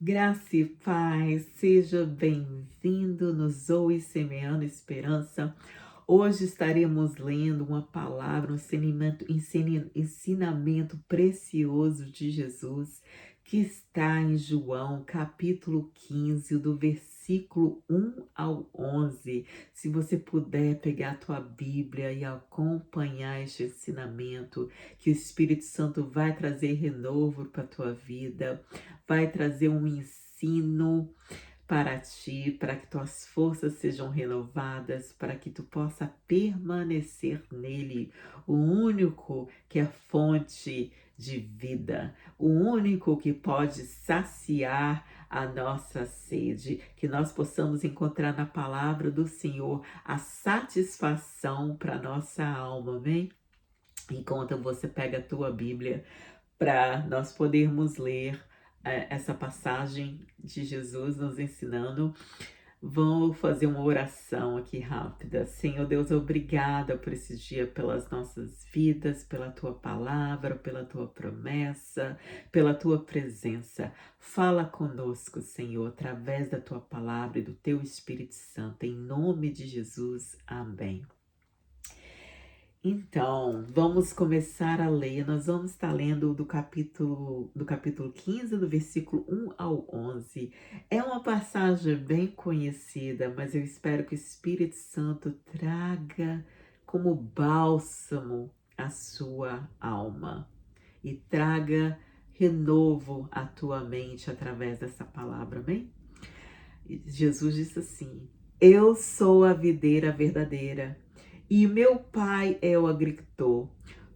Graça e paz, seja bem-vindo no Zoe Semeando Esperança. Hoje estaremos lendo uma palavra, um ensinamento precioso de Jesus, que está em João, capítulo 15, do versículo 1 ao 11. Se você puder pegar a tua Bíblia e acompanhar este ensinamento, que o Espírito Santo vai trazer renovo para a tua vida, vai trazer um ensino para ti, para que tuas forças sejam renovadas, para que tu possa permanecer nele, o único que é fonte de vida, o único que pode saciar a nossa sede, que nós possamos encontrar na palavra do Senhor a satisfação para nossa alma, amém? Enquanto você pega a tua Bíblia para nós podermos ler essa passagem de Jesus nos ensinando, vou fazer uma oração aqui rápida. Senhor Deus, obrigada por esse dia, pelas nossas vidas, pela tua palavra, pela tua promessa, pela tua presença. Fala conosco, Senhor, através da tua palavra e do teu Espírito Santo, em nome de Jesus. Amém. Então, vamos começar a ler. Nós vamos estar lendo do capítulo 15, do versículo 1 ao 11. É uma passagem bem conhecida, mas eu espero que o Espírito Santo traga como bálsamo a sua alma e traga renovo à tua mente através dessa palavra, amém? Jesus disse assim: Eu sou a videira verdadeira e meu pai é o agricultor.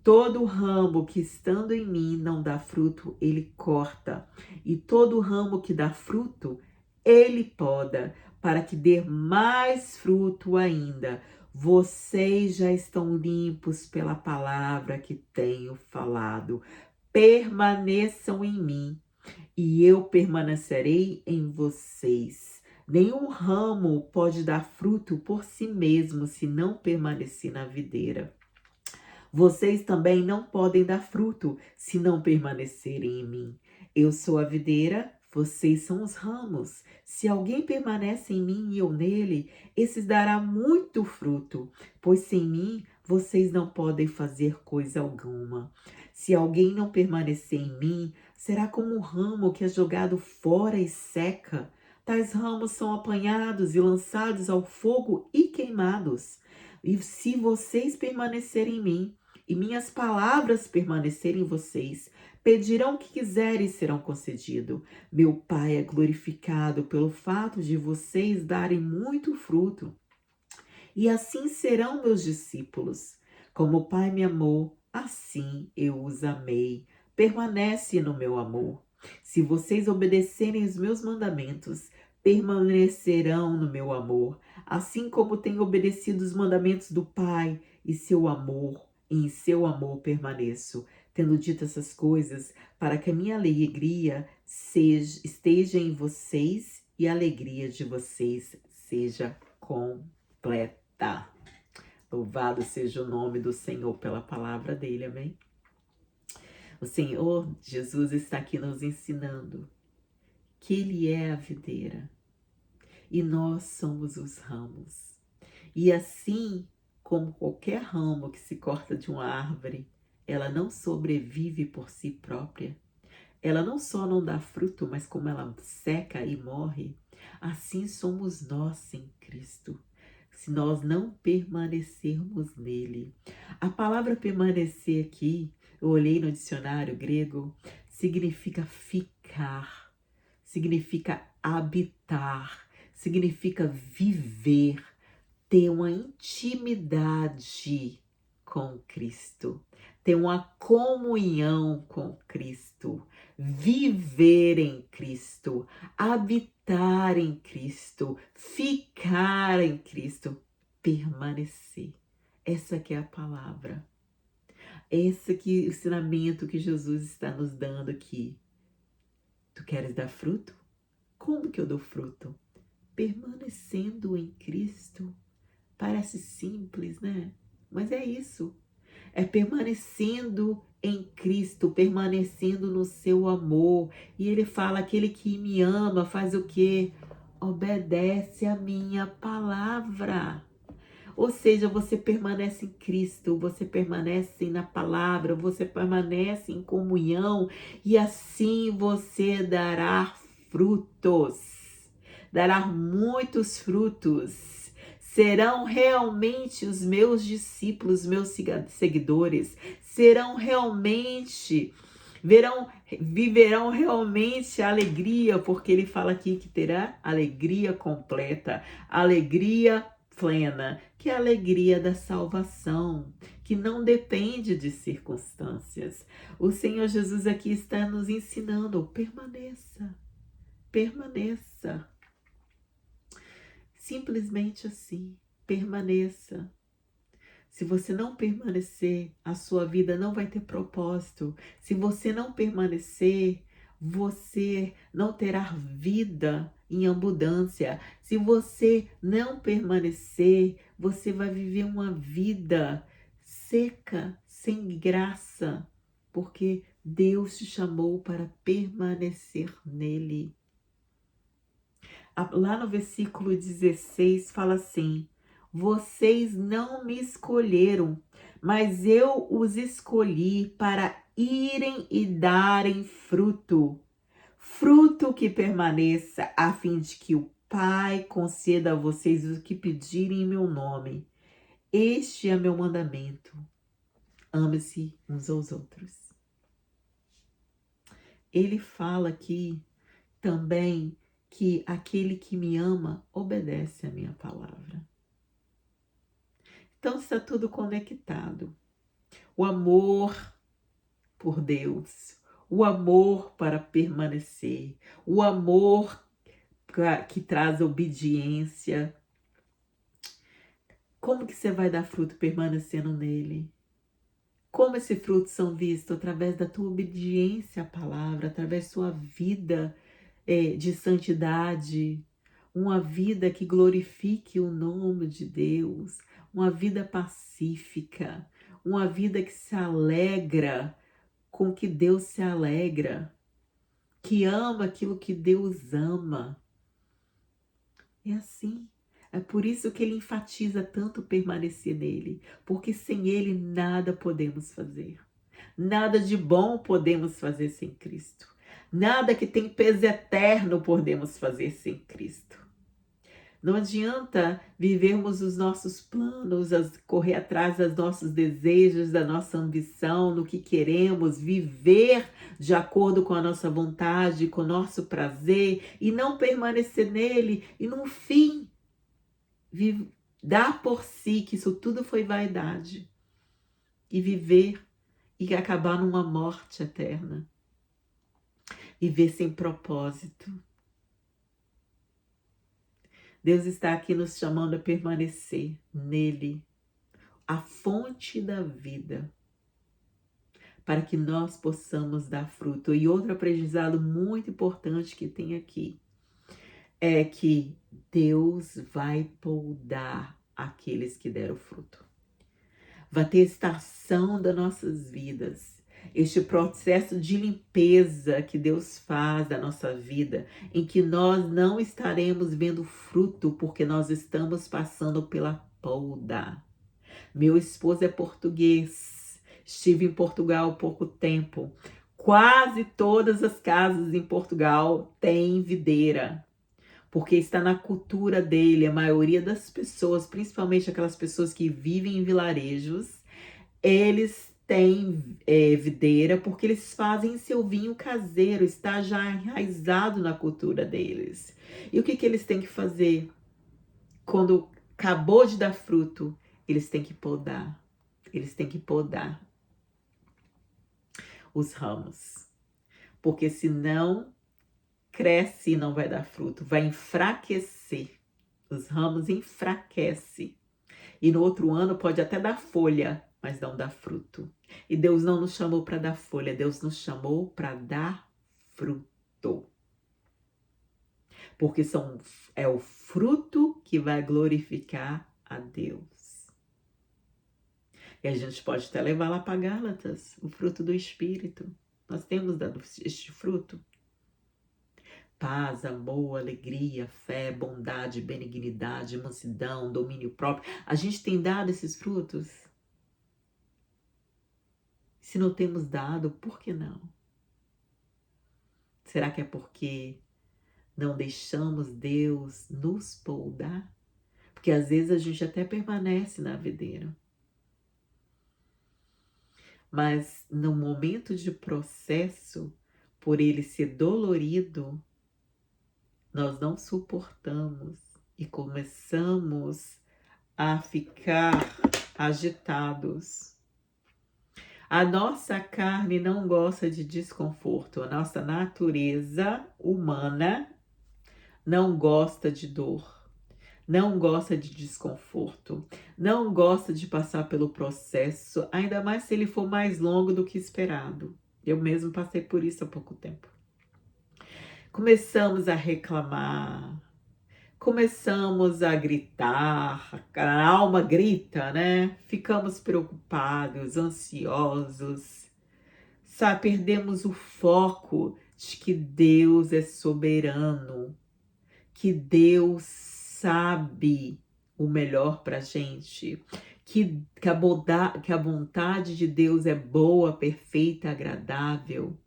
Todo ramo que estando em mim não dá fruto, ele corta, e todo ramo que dá fruto, ele poda, para que dê mais fruto ainda. Vocês já estão limpos pela palavra que tenho falado. Permaneçam em mim e eu permanecerei em vocês. Nenhum ramo pode dar fruto por si mesmo se não permanecer na videira. Vocês também não podem dar fruto se não permanecerem em mim. Eu sou a videira, vocês são os ramos. Se alguém permanece em mim e eu nele, esses dará muito fruto, pois sem mim vocês não podem fazer coisa alguma. Se alguém não permanecer em mim, será como um ramo que é jogado fora e seca. Tais ramos são apanhados e lançados ao fogo e queimados. E se vocês permanecerem em mim, e minhas palavras permanecerem em vocês, pedirão o que quiserem e serão concedido. Meu Pai é glorificado pelo fato de vocês darem muito fruto, e assim serão meus discípulos. Como o Pai me amou, assim eu os amei. Permanece no meu amor. Se vocês obedecerem os meus mandamentos, permanecerão no meu amor, assim como tenho obedecido os mandamentos do Pai, e em seu amor permaneço. Tendo dito essas coisas, para que a minha alegria esteja em vocês e a alegria de vocês seja completa. Louvado seja o nome do Senhor pela palavra dele, amém? O Senhor Jesus está aqui nos ensinando que ele é a videira e nós somos os ramos. E assim como qualquer ramo que se corta de uma árvore, ela não sobrevive por si própria. Ela não só não dá fruto, mas como ela seca e morre, assim somos nós em Cristo, se nós não permanecermos nele. A palavra permanecer aqui, eu olhei no dicionário grego, significa ficar, significa habitar, significa viver, ter uma intimidade com Cristo, ter uma comunhão com Cristo, viver em Cristo, habitar em Cristo, ficar em Cristo, permanecer. Essa que é a palavra. Esse que é o ensinamento que Jesus está nos dando aqui. Tu queres dar fruto? Como que eu dou fruto? Permanecendo em Cristo. Parece simples, né? Mas é isso. É permanecendo em Cristo, permanecendo no seu amor. E ele fala: aquele que me ama faz o quê? Obedece a minha palavra. Ou seja, você permanece em Cristo, você permanece na palavra, você permanece em comunhão e assim você dará frutos, dará muitos frutos. Serão realmente os meus discípulos, meus seguidores, serão realmente, viverão realmente a alegria, porque ele fala aqui que terá alegria completa, alegria plena, que é a alegria da salvação, que não depende de circunstâncias. O Senhor Jesus aqui está nos ensinando: permaneça, permaneça. Simplesmente assim, permaneça. Se você não permanecer, a sua vida não vai ter propósito. Se você não permanecer, você não terá vida em abundância. Se você não permanecer, você vai viver uma vida seca, sem graça, porque Deus te chamou para permanecer nele. Lá no versículo 16 fala assim: vocês não me escolheram, mas eu os escolhi para irem e darem fruto, fruto que permaneça, a fim de que o Pai conceda a vocês o que pedirem em meu nome. Este é meu mandamento: ame-se uns aos outros. Ele fala aqui também que aquele que me ama obedece a minha palavra. Então está tudo conectado. O amor por Deus, o amor para permanecer, o amor que traz obediência. Como que você vai dar fruto permanecendo nele? Como esses frutos são vistos? Através da tua obediência à palavra, através da sua vida de santidade, uma vida que glorifique o nome de Deus, uma vida pacífica, uma vida que se alegra com que Deus se alegra, que ama aquilo que Deus ama. É assim. É por isso que ele enfatiza tanto permanecer nele, porque sem ele nada podemos fazer. Nada de bom podemos fazer sem Cristo. Nada que tem peso eterno podemos fazer sem Cristo. Não adianta vivermos os nossos planos, correr atrás dos nossos desejos, da nossa ambição, no que queremos, viver de acordo com a nossa vontade, com o nosso prazer e não permanecer nele e no fim dar por si que isso tudo foi vaidade e viver e acabar numa morte eterna, viver sem propósito. Deus está aqui nos chamando a permanecer nele, a fonte da vida, para que nós possamos dar fruto. E outro aprendizado muito importante que tem aqui é que Deus vai podar aqueles que deram fruto. Vai ter estação das nossas vidas. Este processo de limpeza que Deus faz da nossa vida, em que nós não estaremos vendo fruto porque nós estamos passando pela poda. Meu esposo é português. Estive em Portugal há pouco tempo. Quase todas as casas em Portugal têm videira, porque está na cultura dele. A maioria das pessoas, principalmente aquelas pessoas que vivem em vilarejos, eles têm videira porque eles fazem seu vinho caseiro, está já enraizado na cultura deles. E o que eles têm que fazer? Quando acabou de dar fruto, eles têm que podar. Eles têm que podar os ramos. Porque senão cresce e não vai dar fruto, vai enfraquecer. Os ramos enfraquecem. E no outro ano pode até dar folha, mas não dá fruto. E Deus não nos chamou para dar folha, Deus nos chamou para dar fruto. Porque é o fruto que vai glorificar a Deus. E a gente pode até levar lá para Gálatas, o fruto do Espírito. Nós temos dado este fruto. Paz, amor, alegria, fé, bondade, benignidade, mansidão, domínio próprio. A gente tem dado esses frutos? Se não temos dado, por que não? Será que é porque não deixamos Deus nos poldar? Porque às vezes a gente até permanece na videira. Mas no momento de processo, por ele ser dolorido, nós não suportamos e começamos a ficar agitados. A nossa carne não gosta de desconforto, a nossa natureza humana não gosta de dor, não gosta de desconforto, não gosta de passar pelo processo, ainda mais se ele for mais longo do que esperado. Eu mesmo passei por isso há pouco tempo. Começamos a reclamar, começamos a gritar, a alma grita, né? Ficamos preocupados, ansiosos, sabe? Perdemos o foco de que Deus é soberano, que Deus sabe o melhor para a gente, que a vontade de Deus é boa, perfeita, agradável,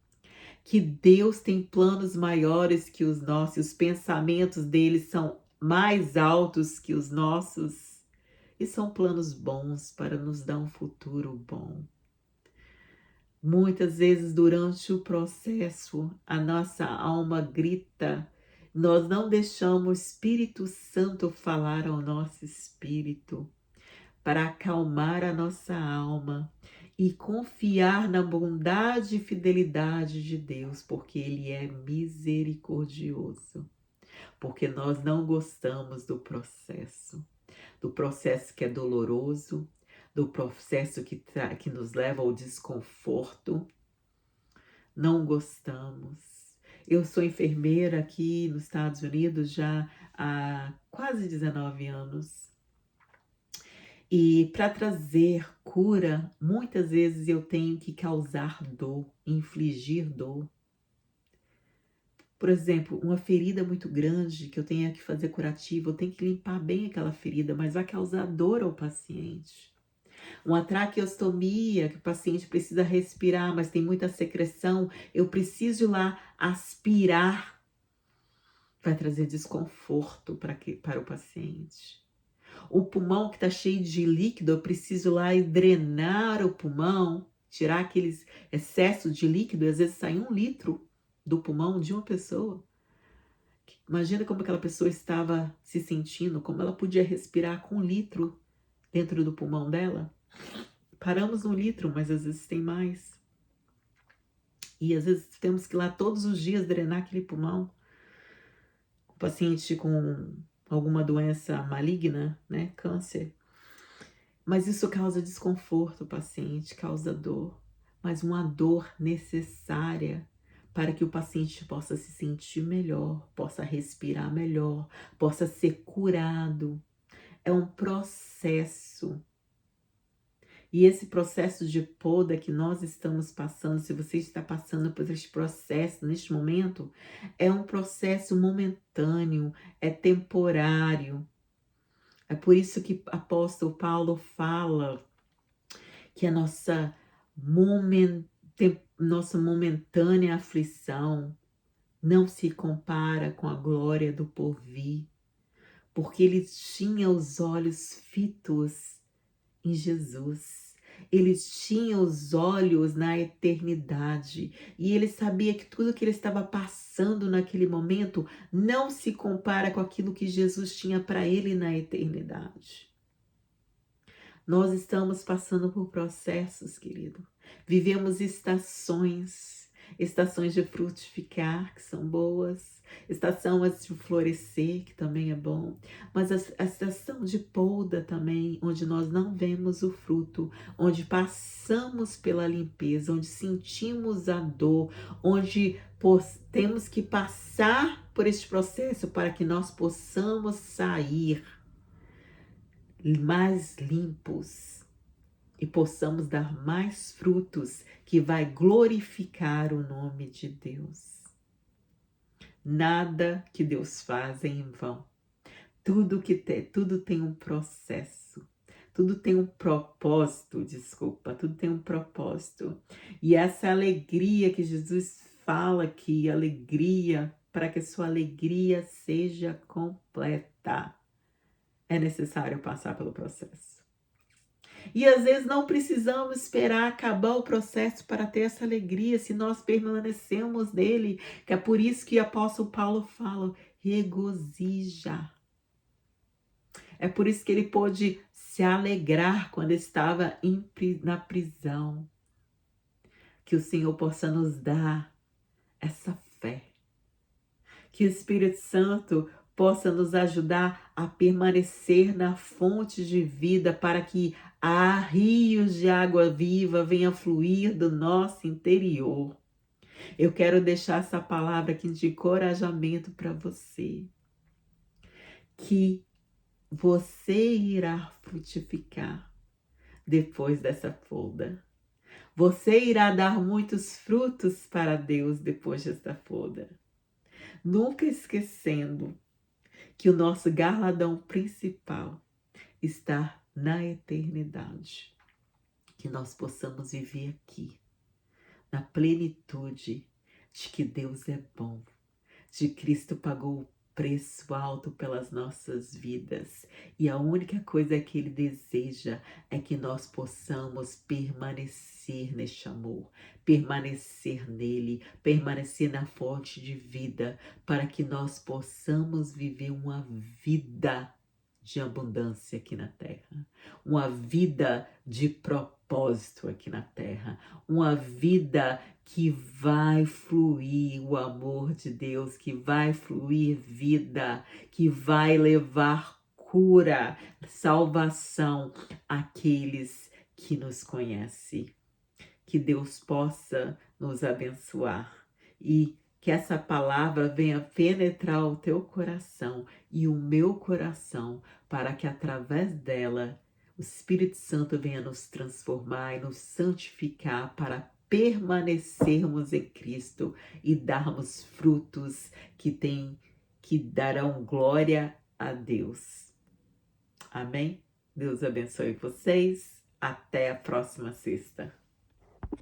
que Deus tem planos maiores que os nossos, os pensamentos dele são mais altos que os nossos e são planos bons para nos dar um futuro bom. Muitas vezes durante o processo a nossa alma grita, nós não deixamos o Espírito Santo falar ao nosso espírito para acalmar a nossa alma e confiar na bondade e fidelidade de Deus, porque Ele é misericordioso, porque nós não gostamos do processo que é doloroso, do processo que nos leva ao desconforto. Não gostamos. Eu sou enfermeira aqui nos Estados Unidos já há quase 19 anos. E para trazer cura, muitas vezes eu tenho que causar dor, infligir dor. Por exemplo, uma ferida muito grande que eu tenha que fazer curativo, eu tenho que limpar bem aquela ferida, mas vai causar dor ao paciente. Uma traqueostomia, que o paciente precisa respirar, mas tem muita secreção, eu preciso ir lá aspirar, vai trazer desconforto para o paciente. O pulmão que está cheio de líquido, eu preciso lá e drenar o pulmão, tirar aqueles excessos de líquido, e às vezes sai 1 litro do pulmão de uma pessoa. Imagina como aquela pessoa estava se sentindo, como ela podia respirar com 1 litro dentro do pulmão dela. Paramos no litro, mas às vezes tem mais. E às vezes temos que ir lá todos os dias drenar aquele pulmão. O paciente com alguma doença maligna, né? Câncer. Mas isso causa desconforto ao paciente, causa dor. Mas uma dor necessária para que o paciente possa se sentir melhor, possa respirar melhor, possa ser curado. É um processo. E esse processo de poda que nós estamos passando, se você está passando por este processo neste momento, é um processo momentâneo, é temporário. É por isso que o apóstolo Paulo fala que a nossa momentânea aflição não se compara com a glória do porvir, porque ele tinha os olhos fitos em Jesus. Ele tinha os olhos na eternidade e ele sabia que tudo que ele estava passando naquele momento não se compara com aquilo que Jesus tinha para ele na eternidade. Nós estamos passando por processos, querido. Vivemos estações de frutificar, que são boas, estações de florescer, que também é bom, mas a estação de poda também, onde nós não vemos o fruto, onde passamos pela limpeza, onde sentimos a dor, onde temos que passar por este processo para que nós possamos sair mais limpos e possamos dar mais frutos que vai glorificar o nome de Deus. Nada que Deus faz é em vão. Tudo tem um processo. Tudo tem um propósito, tudo tem um propósito. E essa alegria que Jesus fala aqui, alegria, para que a sua alegria seja completa, é necessário passar pelo processo. E às vezes não precisamos esperar acabar o processo para ter essa alegria, se nós permanecemos nele, que é por isso que o apóstolo Paulo fala, regozija. É por isso que ele pôde se alegrar quando estava na prisão. Que o Senhor possa nos dar essa fé. Que o Espírito Santo possa nos ajudar a permanecer na fonte de vida para que há rios de água viva venham fluir do nosso interior. Eu quero deixar essa palavra aqui de encorajamento para você. Que você irá frutificar depois dessa poda. Você irá dar muitos frutos para Deus depois desta poda. Nunca esquecendo que o nosso galardão principal está na eternidade. Que nós possamos viver aqui, na plenitude de que Deus é bom, de Cristo pagou o preço alto pelas nossas vidas. E a única coisa que Ele deseja é que nós possamos permanecer neste amor, permanecer nele, permanecer na fonte de vida, para que nós possamos viver uma vida de abundância aqui na terra, uma vida de propósito aqui na terra, uma vida que vai fluir o amor de Deus, que vai fluir vida, que vai levar cura, salvação àqueles que nos conhecem. Que Deus possa nos abençoar e que essa palavra venha penetrar o teu coração e o meu coração, para que através dela o Espírito Santo venha nos transformar e nos santificar para permanecermos em Cristo e darmos frutos que darão glória a Deus. Amém? Deus abençoe vocês. Até a próxima sexta.